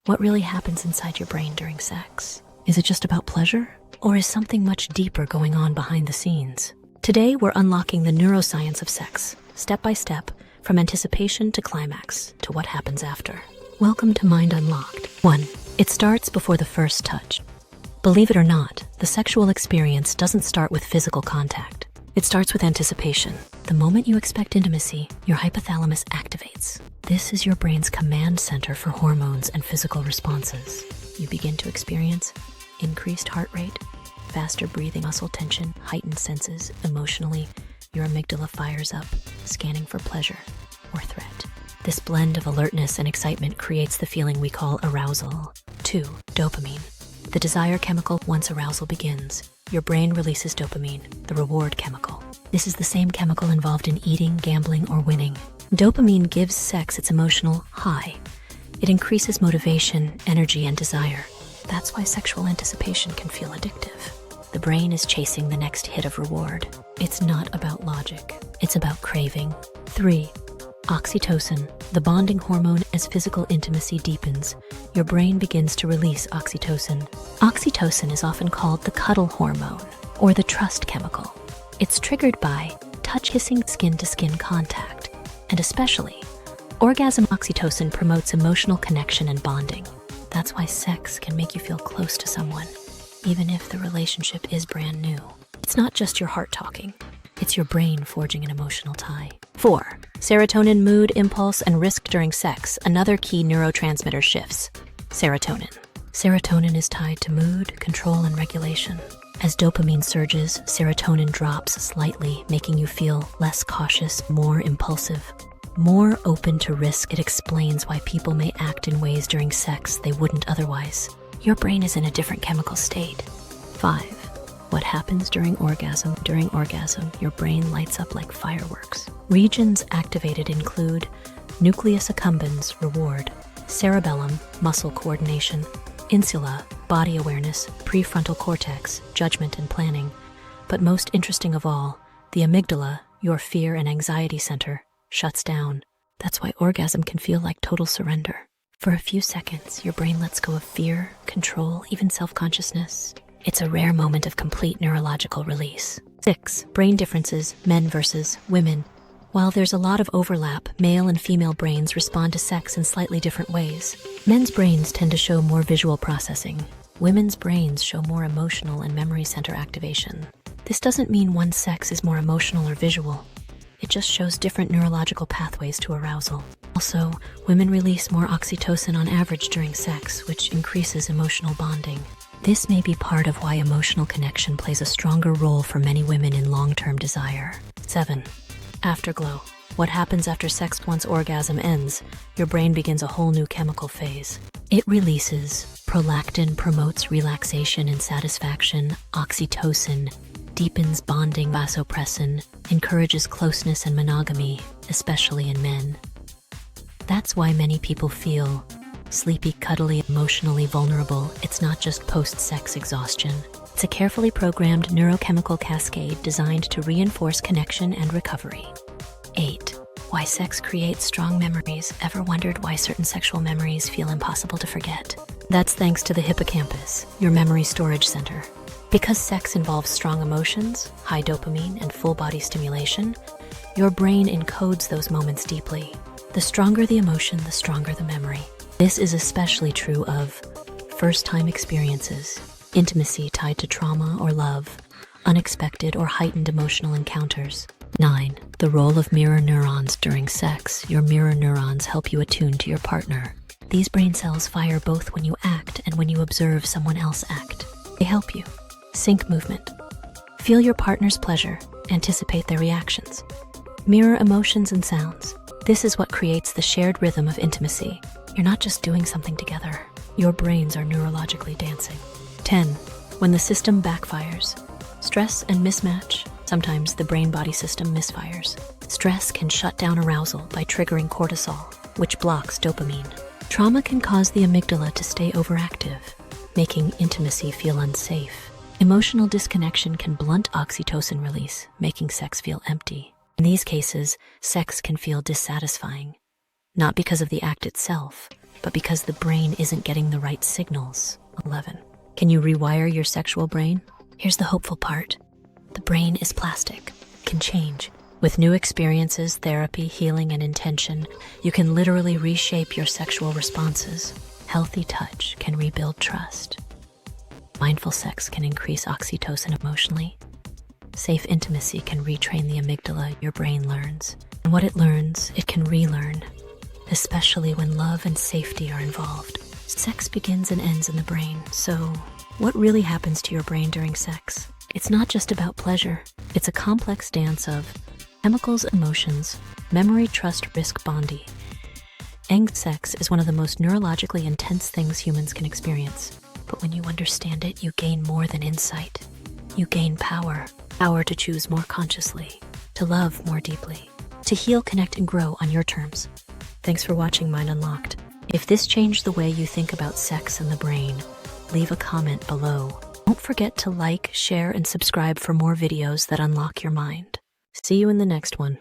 What really happens inside your brain during sex? Is it just about pleasure? Or is something much deeper going on behind the scenes? Today, we're unlocking the neuroscience of sex, step by step, from anticipation to climax, to what happens after. Welcome to Mind Unlocked. 1. It starts before the first touch. Believe it or not, the sexual experience doesn't start with physical contact. It starts with anticipation. The moment you expect intimacy, your hypothalamus activates. This is your brain's command center for hormones and physical responses. You begin to experience increased heart rate, faster breathing, muscle tension, heightened senses. Emotionally, your amygdala fires up, scanning for pleasure or threat. This blend of alertness and excitement creates the feeling we call arousal. 2. Dopamine. The desire chemical. Once arousal begins, your brain releases dopamine, the reward chemical. This is the same chemical involved in eating, gambling, or winning. Dopamine gives sex its emotional high. It increases motivation, energy, and desire. That's why sexual anticipation can feel addictive. The brain is chasing the next hit of reward. It's not about logic. It's about craving. 3. Oxytocin, the bonding hormone. As physical intimacy deepens, your brain begins to release oxytocin. Oxytocin is often called the cuddle hormone or the trust chemical. It's triggered by touch, kissing, skin-to-skin contact, and especially orgasm. Oxytocin promotes emotional connection and bonding. That's why sex can make you feel close to someone, even if the relationship is brand new. It's not just your heart talking. It's your brain forging an emotional tie. 4. Serotonin, mood, impulse, and risk during sex. Another key neurotransmitter shifts. Serotonin. Serotonin is tied to mood, control, and regulation. As dopamine surges, serotonin drops slightly, making you feel less cautious, more impulsive, more open to risk. It explains why people may act in ways during sex they wouldn't otherwise. Your brain is in a different chemical state. 5. What happens during orgasm? During orgasm, your brain lights up like fireworks. Regions activated include nucleus accumbens, reward, cerebellum, muscle coordination, insula, body awareness, prefrontal cortex, judgment and planning. But most interesting of all, the amygdala, your fear and anxiety center, shuts down. That's why orgasm can feel like total surrender. For a few seconds, your brain lets go of fear, control, even self-consciousness. It's a rare moment of complete neurological release. 6. Brain differences, men versus women. While there's a lot of overlap, male and female brains respond to sex in slightly different ways. Men's brains tend to show more visual processing. Women's brains show more emotional and memory center activation. This doesn't mean one sex is more emotional or visual. It just shows different neurological pathways to arousal. Also, women release more oxytocin on average during sex, which increases emotional bonding. This may be part of why emotional connection plays a stronger role for many women in long-term desire. 7. Afterglow. What happens after sex? Once orgasm ends, your brain begins a whole new chemical phase. It releases prolactin, promotes relaxation and satisfaction. Oxytocin deepens bonding. Vasopressin encourages closeness and monogamy, especially in men. That's why many people feel sleepy, cuddly, emotionally vulnerable. It's not just post-sex exhaustion. It's a carefully programmed neurochemical cascade designed to reinforce connection and recovery. 8. Why sex creates strong memories. Ever wondered why certain sexual memories feel impossible to forget? That's thanks to the hippocampus, your memory storage center. Because sex involves strong emotions, high dopamine, and full-body stimulation, your brain encodes those moments deeply. The stronger the emotion, the stronger the memory. This is especially true of first-time experiences, intimacy tied to trauma or love, unexpected or heightened emotional encounters. 9. The role of mirror neurons during sex. Your mirror neurons help you attune to your partner. These brain cells fire both when you act and when you observe someone else act. They help you sync movement, feel your partner's pleasure, anticipate their reactions, mirror emotions and sounds. This is what creates the shared rhythm of intimacy. You're not just doing something together. Your brains are neurologically dancing. 10. When the system backfires. Stress and mismatch. Sometimes the brain-body system misfires. Stress can shut down arousal by triggering cortisol, which blocks dopamine. Trauma can cause the amygdala to stay overactive, making intimacy feel unsafe. Emotional disconnection can blunt oxytocin release, making sex feel empty. In these cases, sex can feel dissatisfying. Not because of the act itself, but because the brain isn't getting the right signals. 11. Can you rewire your sexual brain? Here's the hopeful part. The brain is plastic, can change. With new experiences, therapy, healing, and intention, you can literally reshape your sexual responses. Healthy touch can rebuild trust. Mindful sex can increase oxytocin emotionally. Safe intimacy can retrain the amygdala your brain learns. And what it learns, it can relearn, especially when love and safety are involved. Sex begins and ends in the brain, so what really happens to your brain during sex? It's not just about pleasure. It's a complex dance of chemicals, emotions, memory, trust, risk, bonding. Sex is one of the most neurologically intense things humans can experience. But when you understand it, you gain more than insight. You gain power. Power to choose more consciously, to love more deeply, to heal, connect, and grow on your terms. Thanks for watching Mind Unlocked. If this changed the way you think about sex and the brain, leave a comment below. Don't forget to like, share, and subscribe for more videos that unlock your mind. See you in the next one.